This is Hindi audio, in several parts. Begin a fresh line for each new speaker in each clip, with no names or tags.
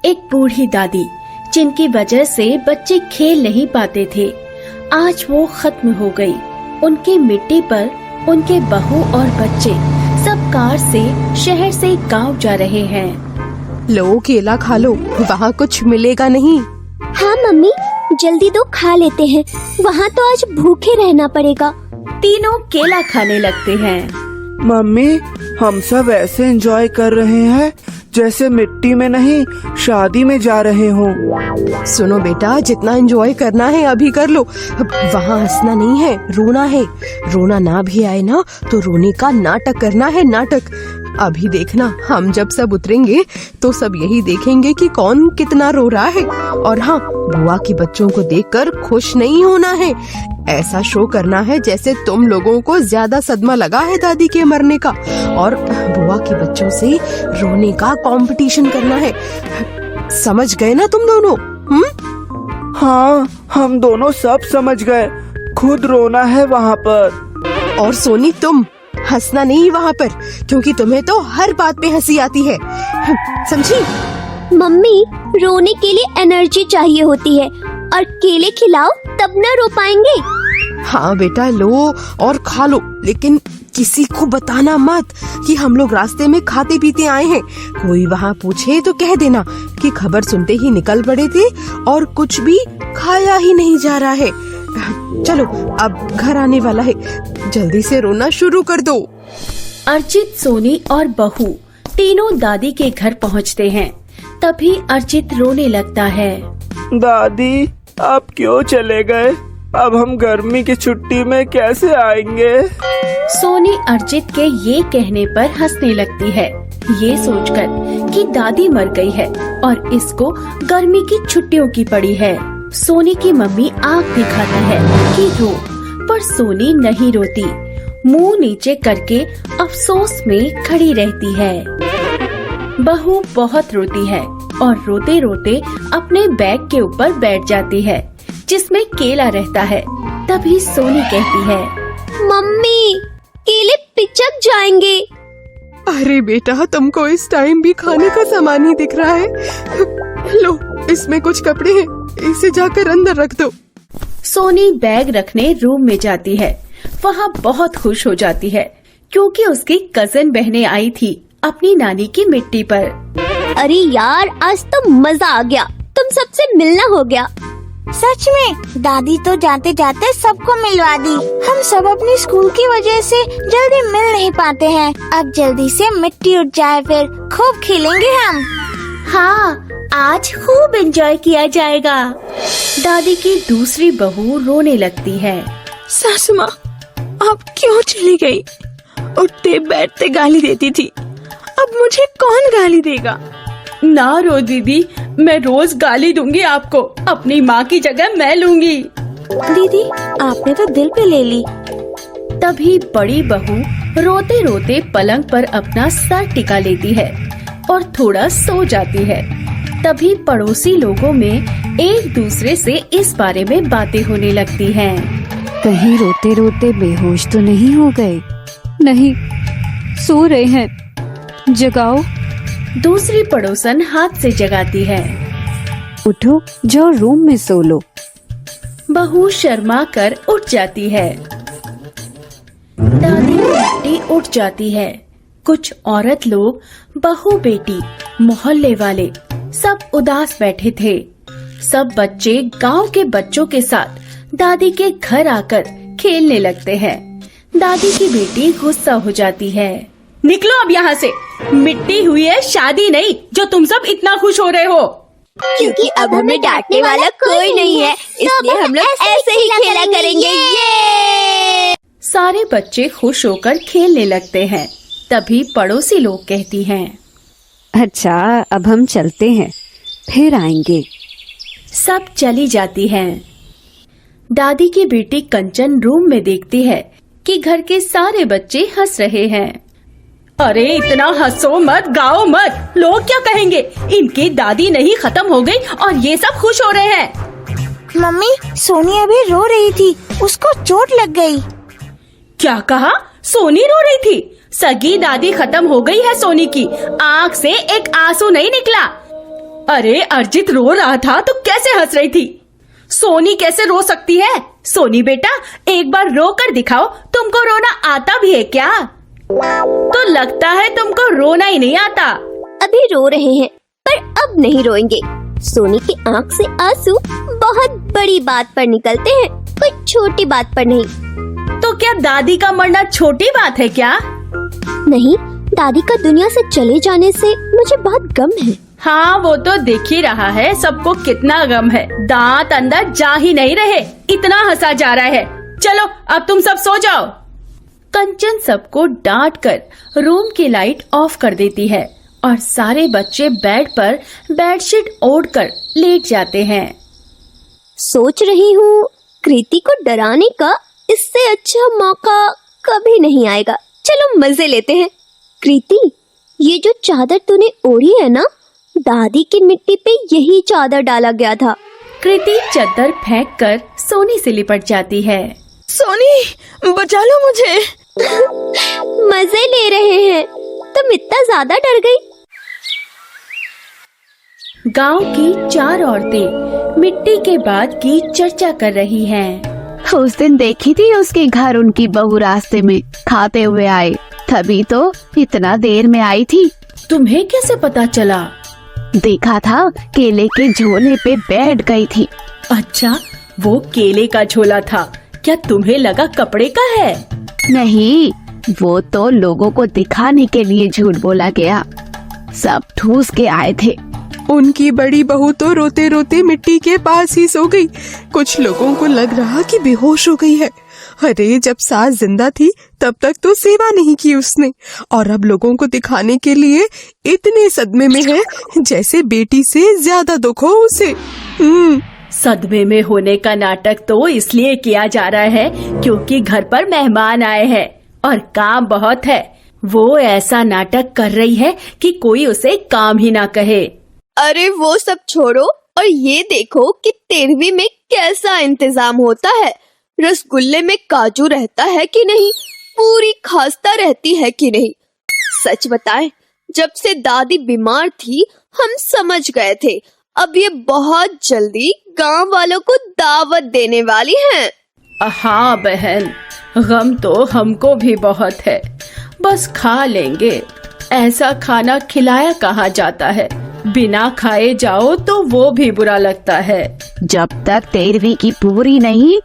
एक बूढ़ी दादी जिनकी वजह से बच्चे खेल नहीं पाते थे, आज वो खत्म हो गई। उनकी मिट्टी पर उनके बहू और बच्चे सब कार से शहर से गांव जा रहे हैं।
लो केला खा लो, वहाँ कुछ मिलेगा नहीं।
हाँ मम्मी, जल्दी दो, खा लेते हैं, वहाँ तो आज भूखे रहना पड़ेगा।
तीनों केला खाने लगते हैं।
मम्मी, हम सब ऐसे एंजॉय कर रहे हैं जैसे मिट्टी में नहीं शादी में जा रहे हों।
सुनो बेटा, जितना एंजॉय करना है अभी कर लो। वहाँ हंसना नहीं है, रोना है। रोना ना भी आए ना तो रोने का नाटक करना है, नाटक। अभी देखना, हम जब सब उतरेंगे तो सब यही देखेंगे कि कौन कितना रो रहा है। और हाँ, बुआ के बच्चों को देखकर खुश नहीं होना है। ऐसा शो करना है जैसे तुम लोगों को ज्यादा सदमा लगा है दादी के मरने का, और बुआ के बच्चों से रोने का कंपटीशन करना है। समझ गए ना तुम दोनों?
हाँ, हम दोनों सब समझ गए। खुद रोना है वहाँ पर।
और सोनी, तुम हंसना नहीं वहाँ पर, क्योंकि तुम्हें तो हर बात पे हंसी आती है, समझी?
मम्मी, रोने के लिए एनर्जी चाहिए होती है, और केले खिलाओ तब न रो पाएंगे।
हाँ बेटा, लो और खा लो, लेकिन किसी को बताना मत कि हम लोग रास्ते में खाते पीते आए हैं। कोई वहाँ पूछे तो कह देना कि खबर सुनते ही निकल पड़े थे और कुछ भी खाया ही नहीं जा रहा है। चलो, अब घर आने वाला है, जल्दी से रोना शुरू कर दो।
अर्जित, सोनी और बहू तीनों दादी के घर पहुँचते हैं। तभी अर्जित रोने लगता है।
दादी, आप क्यों चले गए? अब हम गर्मी की छुट्टी में कैसे आएंगे?
सोनी अर्जित के ये कहने पर हंसने लगती है, ये सोचकर कि दादी मर गई है और इसको गर्मी की छुट्टियों की पड़ी है। सोनी की मम्मी आंख दिखाती है कि रो, पर सोनी नहीं रोती। मुंह नीचे करके अफसोस में खड़ी रहती है। बहू बहुत रोती है और रोते रोते अपने बैग के ऊपर बैठ जाती है जिसमें केला रहता है। तभी सोनी कहती है,
मम्मी, केले पिचक जाएंगे।
अरे बेटा, तुमको इस टाइम भी खाने का सामान ही दिख रहा है। लो, इसमें कुछ कपड़े हैं, इसे जाकर अंदर रख दो।
सोनी बैग रखने रूम में जाती है। वहाँ बहुत खुश हो जाती है क्योंकि उसकी कजन बहनें आई थी अपनी नानी की मिट्टी पर।
अरे यार, आज तो मजा आ गया, तुम सबसे मिलना हो गया।
सच में, दादी तो जाते जाते सबको मिलवा दी। हम सब अपनी स्कूल की वजह से जल्दी मिल नहीं पाते हैं। अब जल्दी से मिट्टी उठ जाए, फिर खूब खेलेंगे हम।
हाँ, आज खूब एंजॉय किया जाएगा। दादी की दूसरी बहू रोने लगती है।
सासू माँ, आप क्यों चली गई? उठते बैठते गाली देती थी, अब मुझे कौन गाली देगा?
ना रो दीदी, मैं रोज गाली दूंगी आपको, अपनी माँ की जगह मैं लूंगी।
दीदी, आपने तो दिल पे ले ली।
तभी बड़ी बहू रोते रोते पलंग पर अपना सर टिका लेती है और थोड़ा सो जाती है। तभी पड़ोसी लोगों में एक दूसरे से इस बारे में बातें होने लगती हैं।
कहीं रोते रोते बेहोश तो नहीं हो गए? नहीं, सो रहे हैं, जगाओ।
दूसरी पड़ोसन हाथ से जगाती है।
उठो, जाओ रूम में सो लो।
बहू शर्मा कर उठ जाती है। दादी की मिट्टी उठ जाती है। कुछ औरत लोग, बहू बेटी, मोहल्ले वाले सब उदास बैठे थे। सब बच्चे गांव के बच्चों के साथ दादी के घर आकर खेलने लगते हैं। दादी की बेटी गुस्सा हो जाती है। निकलो अब यहाँ से, मिट्टी हुई है शादी नहीं जो तुम सब इतना खुश हो रहे हो।
क्योंकि अब हमें डांटने वाला कोई नहीं है, इसलिए हम लोग ऐसे ही खेला करेंगे। ये
सारे बच्चे खुश होकर खेलने लगते हैं। तभी पड़ोसी लोग कहती हैं,
अच्छा, अब हम चलते हैं, फिर आएंगे।
सब चली जाती हैं। दादी की बेटी कंचन रूम में देखती है कि घर के सारे बच्चे हंस रहे हैं। अरे इतना हंसो मत, गाओ मत, लोग क्या कहेंगे? इनकी दादी नहीं खत्म हो गई और ये सब खुश हो रहे हैं।
मम्मी, सोनी अभी रो रही थी, उसको चोट लग गई।
क्या कहा? सोनी रो रही थी? सगी दादी खत्म हो गई है सोनी की, आँख से एक आंसू नहीं निकला। अरे अर्जित रो रहा था तो कैसे हंस रही थी? सोनी कैसे रो सकती है? सोनी बेटा, एक बार रो कर दिखाओ, तुमको रोना आता भी है क्या? तो लगता है तुमको रोना ही नहीं आता।
अभी रो रहे हैं पर अब नहीं रोएंगे। सोनी की आंख से आंसू बहुत बड़ी बात पर निकलते हैं, कोई छोटी बात पर नहीं।
तो क्या दादी का मरना छोटी बात है क्या?
नहीं, दादी का दुनिया से चले जाने से मुझे बहुत गम है।
हाँ, वो तो दिख ही रहा है सबको कितना गम है। दांत अंदर जा ही नहीं रहे, इतना हंसा जा रहा है। चलो अब तुम सब सो जाओ। कंचन सबको डांट कर रूम की लाइट ऑफ कर देती है और सारे बच्चे बेड पर बेडशीट ओढ़कर लेट जाते हैं।
सोच रही हूँ कृति को डराने का इससे अच्छा मौका कभी नहीं आएगा। चलो मजे लेते हैं। कृति, ये जो चादर तूने ओढ़ी है ना, दादी की मिट्टी पे यही चादर डाला गया था।
कृति चादर फेंक कर सोनी से लिपट जाती है।
सोनी, बचा लो मुझे।
मजे ले रहे हैं, तुम इतना ज्यादा डर गई?
गांव की 4 औरतें मिट्टी के बाद की चर्चा कर रही हैं।
उस दिन देखी थी उसके घर उनकी बहू रास्ते में खाते हुए आए, तभी तो इतना देर में आई थी।
तुम्हें कैसे पता चला?
देखा था, केले के झोले पे बैठ गई थी।
अच्छा, वो केले का झोला था, क्या तुम्हें लगा कपड़े का है?
नहीं, वो तो लोगों को दिखाने के लिए झूठ बोला गया। सब ठूस के आए थे।
उनकी बड़ी बहू तो रोते रोते मिट्टी के पास ही सो गई। कुछ लोगों को लग रहा कि बेहोश हो गई है। अरे, जब सास जिंदा थी तब तक तो सेवा नहीं की उसने, और अब लोगों को दिखाने के लिए इतने सदमे में है जैसे बेटी से ज्यादा दुख हो उसे।
सदमे में होने का नाटक तो इसलिए किया जा रहा है क्योंकि घर पर मेहमान आए हैं और काम बहुत है। वो ऐसा नाटक कर रही है कि कोई उसे काम ही ना कहे।
अरे वो सब छोड़ो और ये देखो कि 13वीं में कैसा इंतजाम होता है। रसगुल्ले में काजू रहता है कि नहीं, पूरी खास्ता रहती है कि नहीं। सच बताएं, जब से दादी बीमार थी हम समझ गए थे अब ये बहुत जल्दी गांव वालों को दावत देने वाली हैं।
हाँ बहन, गम तो हमको भी बहुत है, बस खा लेंगे। ऐसा खाना खिलाया कहाँ जाता है, बिना खाए जाओ तो वो भी बुरा लगता है।
जब तक 13वीं की पूरी नहीं,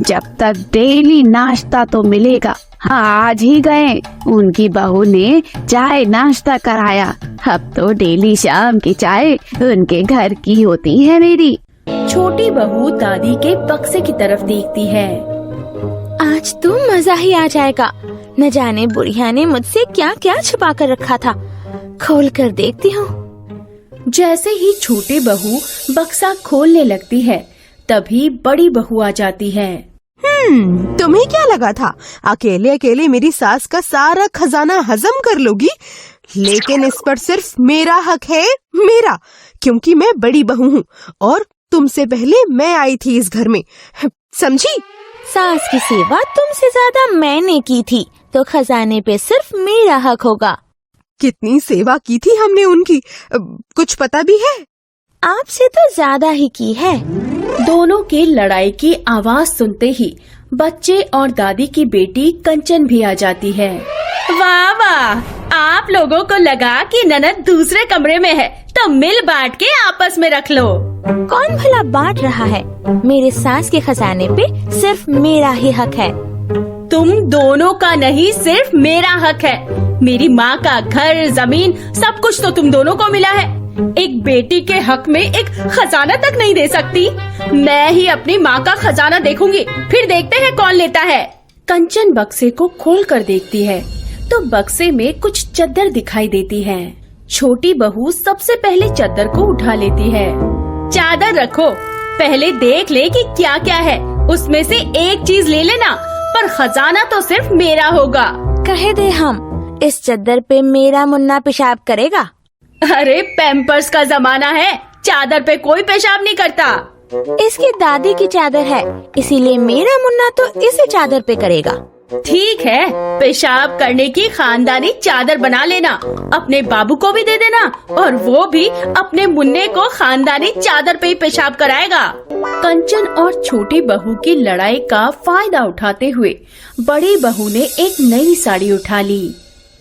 जब तक डेली नाश्ता तो मिलेगा। आज ही गए, उनकी बहू ने चाय नाश्ता कराया। अब तो डेली शाम की चाय उनके घर की होती है मेरी।
छोटी बहू दादी के बक्से की तरफ देखती है।
आज तो मजा ही आ जाएगा। न जाने बुढ़िया ने मुझसे क्या क्या छुपा कर रखा था, खोल कर देखती हूँ।
जैसे ही छोटी बहू बक्सा खोलने लगती है तभी बड़ी बहू आ जाती है।
तुम्हें क्या लगा था अकेले अकेले मेरी सास का सारा खजाना हजम कर लोगी? लेकिन इस पर सिर्फ मेरा हक है, मेरा, क्योंकि मैं बड़ी बहू हूँ और तुमसे पहले मैं आई थी इस घर में, समझी?
सास की सेवा तुमसे ज्यादा मैंने की थी तो खजाने पे सिर्फ मेरा हक होगा।
कितनी सेवा की थी हमने उनकी, कुछ पता भी है?
आपसे तो ज्यादा ही की है।
दोनों की लड़ाई की आवाज सुनते ही बच्चे और दादी की बेटी कंचन भी आ जाती है। वाह वाह, आप लोगों को लगा कि ननद दूसरे कमरे में है तो मिल बांट के आपस में रख लो।
कौन भला बांट रहा है? मेरे सास के खजाने पे सिर्फ मेरा ही हक है।
तुम दोनों का नहीं, सिर्फ मेरा हक है। मेरी माँ का घर, जमीन, सब कुछ तो तुम दोनों को मिला है। एक बेटी के हक में एक खजाना तक नहीं दे सकती। मैं ही अपनी माँ का खजाना देखूंगी, फिर देखते हैं कौन लेता है। कंचन बक्से को खोल कर देखती है तो बक्से में कुछ चद्दर दिखाई देती है। छोटी बहू सबसे पहले चद्दर को उठा लेती है। चादर रखो, पहले देख ले कि क्या क्या है, उसमें से एक चीज ले लेना, पर खजाना तो सिर्फ मेरा होगा।
कहे दे हम, इस चद्दर पे मेरा मुन्ना पेशाब करेगा।
अरे पैम्पर्स का जमाना है, चादर पे कोई पेशाब नहीं करता।
इसकी दादी की चादर है, इसीलिए मेरा मुन्ना तो इसी चादर पे करेगा।
ठीक है, पेशाब करने की खानदानी चादर बना लेना, अपने बाबू को भी दे देना और वो भी अपने मुन्ने को खानदानी चादर पे ही पेशाब कराएगा। कंचन और छोटी बहू की लड़ाई का फायदा उठाते हुए बड़ी बहू ने एक नई साड़ी उठा ली।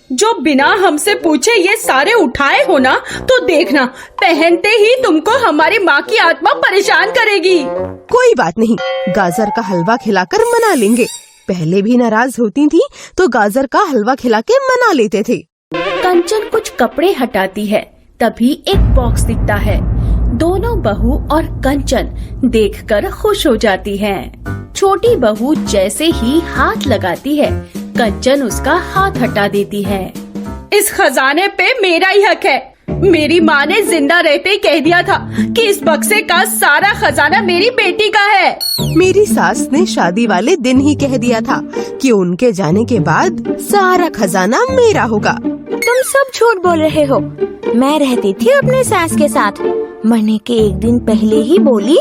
जो बिना हमसे पूछे ये सारे उठाए हो ना, तो देखना पहनते ही तुमको हमारी माँ की आत्मा परेशान करेगी।
कोई बात नहीं, गाजर का हलवा खिलाकर मना लेंगे। पहले भी नाराज होती थी तो गाजर का हलवा खिला के मना लेते थे।
कंचन कुछ कपड़े हटाती है, तभी एक बॉक्स दिखता है। दोनों बहू और कंचन देखकर खुश हो जाती हैं। छोटी बहू जैसे ही हाथ लगाती है, कंचन उसका हाथ हटा देती है। इस खजाने पे मेरा ही हक है। मेरी माँ ने जिंदा रहते ही कह दिया था कि इस बक्से का सारा खजाना मेरी बेटी का है।
मेरी सास ने शादी वाले दिन ही कह दिया था कि उनके जाने के बाद सारा खजाना मेरा होगा।
तुम सब झूठ बोल रहे हो। मैं रहती थी अपने सास के साथ। मरने के एक दिन पहले ही बोली,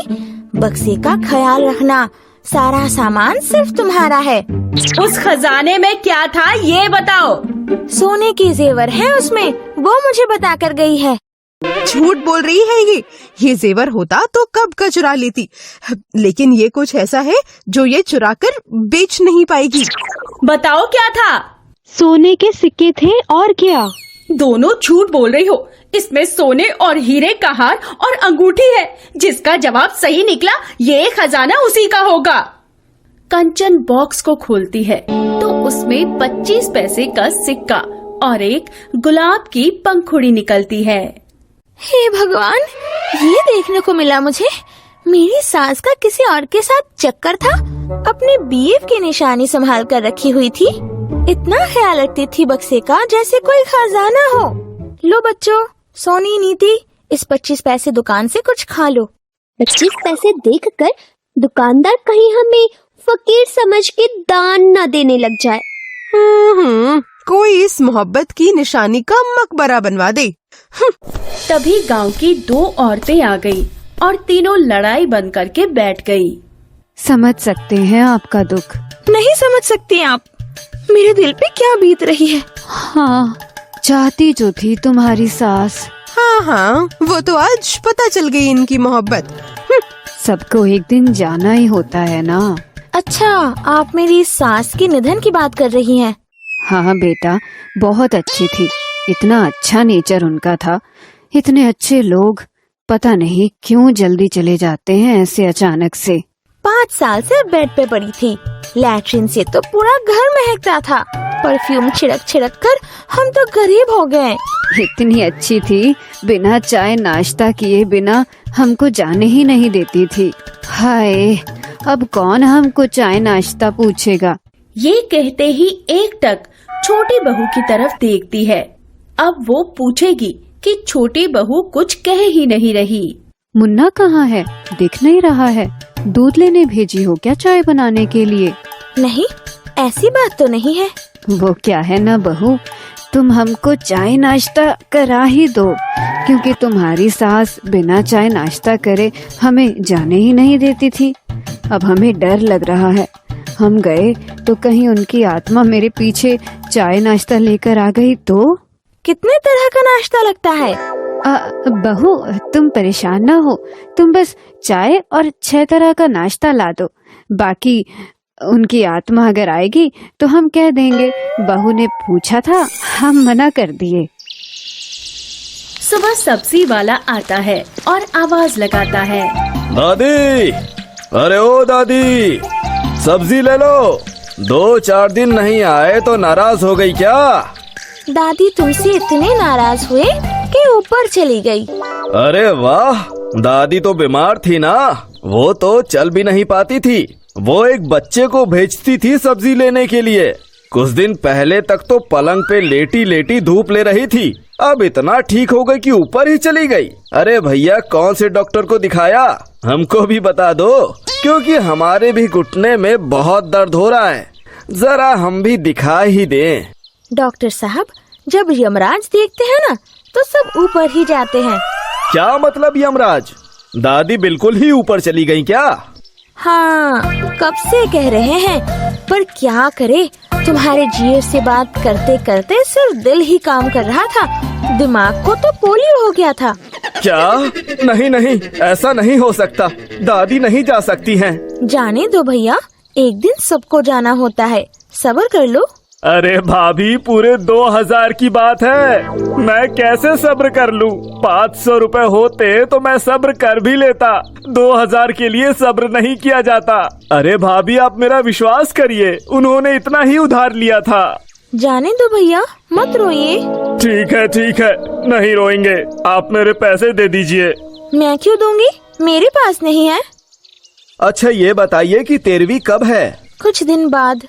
बक्से का ख्याल रखना, सारा सामान सिर्फ तुम्हारा है।
उस खजाने में क्या था ये बताओ।
सोने के जेवर है उसमें, वो मुझे बता कर गई है।
झूठ बोल रही है ये जेवर होता तो कब का चुरा लेती, लेकिन ये कुछ ऐसा है जो ये चुरा कर बेच नहीं पाएगी।
बताओ क्या था।
सोने के सिक्के थे और क्या।
दोनों झूठ बोल रही हो। इसमें सोने और हीरे का हार और अंगूठी है। जिसका जवाब सही निकला ये खजाना उसी का होगा। कंचन बॉक्स को खोलती है तो उसमें 25 पैसे का सिक्का और एक गुलाब की पंखुड़ी निकलती है।
हे भगवान, ये देखने को मिला मुझे। मेरी सास का किसी और के साथ चक्कर था। अपने बीएफ की निशानी संभाल कर रखी हुई थी। इतना ख्याल रखती थी बक्से का जैसे कोई खजाना हो। लो बच्चों, सोनी नीति, इस 25 पैसे दुकान से कुछ खा लो।
25 पैसे देखकर दुकानदार कहीं हमें फकीर समझ के दान न देने लग जाए।
कोई इस मोहब्बत की निशानी का मकबरा बनवा दे।
तभी गांव की 2 औरतें आ गई और तीनों लड़ाई बंद करके बैठ गई।
समझ सकते हैं आपका दुख।
नहीं समझ सकती आप, मेरे दिल पे क्या बीत रही है।
हाँ, चाहती जो थी तुम्हारी सास।
हाँ, वो तो आज पता चल गई इनकी मोहब्बत।
सबको एक दिन जाना ही होता है ना।
अच्छा, आप मेरी सास के निधन की बात कर रही हैं?
हाँ बेटा, बहुत अच्छी थी। इतना अच्छा नेचर उनका था। इतने अच्छे लोग, पता नहीं क्यों जल्दी चले जाते हैं ऐसे अचानक से।
5 साल से बेड पे पड़ी थी। लैट्रिन से तो पूरा घर महकता था। परफ्यूम छिड़क कर हम तो गरीब हो गए।
इतनी अच्छी थी, बिना चाय नाश्ता किए बिना हमको जाने ही नहीं देती थी। हाय, अब कौन हमको चाय नाश्ता पूछेगा।
ये कहते ही एकटक छोटी बहू की तरफ देखती है। अब वो पूछेगी कि छोटी बहू कुछ कह ही नहीं रही।
मुन्ना कहाँ है? दिख नहीं रहा है। दूध लेने भेजी हो क्या चाय बनाने के लिए?
नहीं, ऐसी बात तो नहीं है।
वो क्या है ना बहू, तुम हमको चाय नाश्ता करा ही दो, क्योंकि तुम्हारी सास बिना चाय नाश्ता करे हमें जाने ही नहीं देती थी। अब हमें डर लग रहा है, हम गए तो कहीं उनकी आत्मा मेरे पीछे चाय नाश्ता लेकर आ गई तो।
कितने तरह का नाश्ता लगता है?
बहू, तुम परेशान ना हो, तुम बस चाय और 6 तरह का नाश्ता ला दो। बाकी उनकी आत्मा अगर आएगी तो हम कह देंगे बहू ने पूछा था, हम मना कर दिए।
सुबह सब्जी वाला आता है और आवाज लगाता है,
दादी, अरे ओ दादी, सब्जी ले लो। 2-4 दिन नहीं आए तो नाराज हो गई क्या?
दादी तुमसे इतने नाराज हुए कि ऊपर चली गई।
अरे वाह, दादी तो बीमार थी ना, वो तो चल भी नहीं पाती थी। वो एक बच्चे को भेजती थी सब्जी लेने के लिए। कुछ दिन पहले तक तो पलंग पे लेटी लेटी धूप ले रही थी, अब इतना ठीक हो गई कि ऊपर ही चली गई। अरे भैया, कौन से डॉक्टर को दिखाया? हमको भी बता दो, क्योंकि हमारे भी घुटने में बहुत दर्द हो रहा है। जरा हम भी दिखा ही दें।
डॉक्टर साहब, जब यमराज देखते हैं ना तो सब ऊपर ही जाते हैं।
क्या मतलब यमराज? दादी बिल्कुल ही ऊपर चली गई क्या?
हाँ, कब से कह रहे हैं, पर क्या करे, तुम्हारे जीएफ से बात करते करते सिर्फ दिल ही काम कर रहा था, दिमाग को तो पोलियो हो गया था।
क्या? नहीं नहीं, ऐसा नहीं हो सकता। दादी नहीं जा सकती हैं।
जाने दो भैया, एक दिन सबको जाना होता है, सब्र कर लो।
अरे भाभी, पूरे 2000 की बात है, मैं कैसे सब्र कर लूं? 500 रुपए होते तो मैं सब्र कर भी लेता, 2000 के लिए सब्र नहीं किया जाता। अरे भाभी, आप मेरा विश्वास करिए, उन्होंने इतना ही उधार लिया था।
जाने दो भैया, मत रोइए।
ठीक है, नहीं रोएंगे, आप मेरे पैसे दे दीजिए।
मैं क्यों दूंगी, मेरे पास नहीं है।
अच्छा ये बताइए कि 13वीं कब है?
कुछ दिन बाद।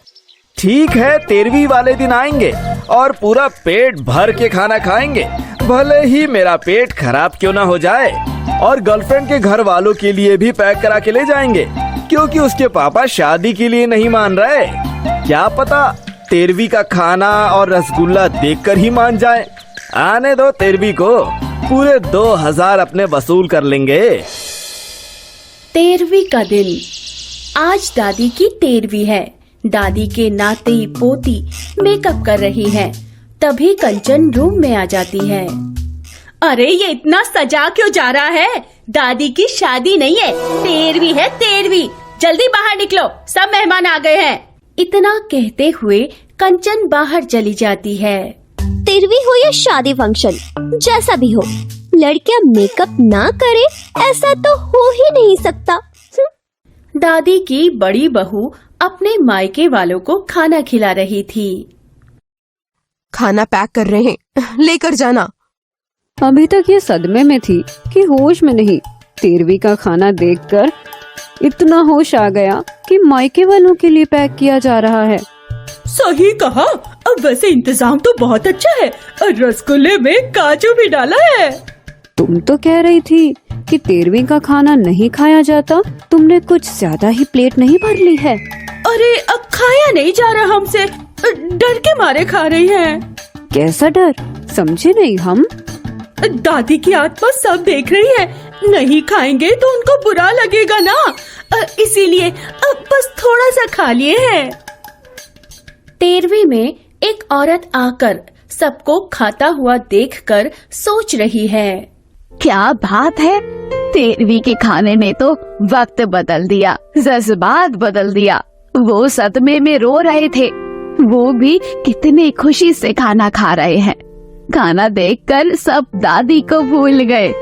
ठीक है, 13वीं वाले दिन आएंगे और पूरा पेट भर के खाना खाएंगे, भले ही मेरा पेट खराब क्यों ना हो जाए। और गर्लफ्रेंड के घर वालों के लिए भी पैक करा के ले जाएंगे, क्योंकि उसके पापा शादी के लिए नहीं मान रहे। क्या पता 13वीं का खाना और रसगुल्ला देखकर ही मान जाए। आने दो 13वीं को, पूरे 2000 अपने वसूल कर लेंगे।
13वीं का दिन। आज दादी की 13वीं है। दादी के नाती पोती मेकअप कर रही है। तभी कंचन रूम में आ जाती है। अरे ये इतना सजा क्यों जा रहा है? दादी की शादी नहीं है, 13वीं है, 13वीं। जल्दी बाहर निकलो, सब मेहमान आ गए हैं। इतना कहते हुए कंचन बाहर चली जाती है।
13वीं हो या शादी फंक्शन, जैसा भी हो, लड़कियां मेकअप ना करे ऐसा तो हो ही नहीं सकता।
दादी की बड़ी बहू अपने मायके वालों को खाना खिला रही थी।
खाना पैक कर रहे हैं, लेकर जाना।
अभी तक ये सदमे में थी कि होश में नहीं। 13वीं का खाना देखकर इतना होश आ गया कि मायके वालों के लिए पैक किया जा रहा है।
सही कहा। अब वैसे इंतजाम तो बहुत अच्छा है और रसगुल्ले में काजू भी डाला है।
तुम तो कह रही थी कि 13वीं का खाना नहीं खाया जाता, तुमने कुछ ज्यादा ही प्लेट नहीं भर ली है।
अरे अब खाया नहीं जा रहा हमसे, डर के मारे खा रही हैं।
कैसा डर, समझे नहीं हम?
दादी की आत्मा सब देख रही है, नहीं खाएंगे तो उनको बुरा लगेगा ना, इसीलिए अब बस थोड़ा सा खा लिए हैं।
13वीं में एक औरत आकर सबको खाता हुआ देखकर सोच रही है।
क्या बात है, 13वीं के खाने ने तो वक्त बदल दिया, जज्बात बदल दिया। वो सदमे में रो रहे थे, वो भी कितनी खुशी से खाना खा रहे हैं। खाना देखकर सब दादी को भूल गए।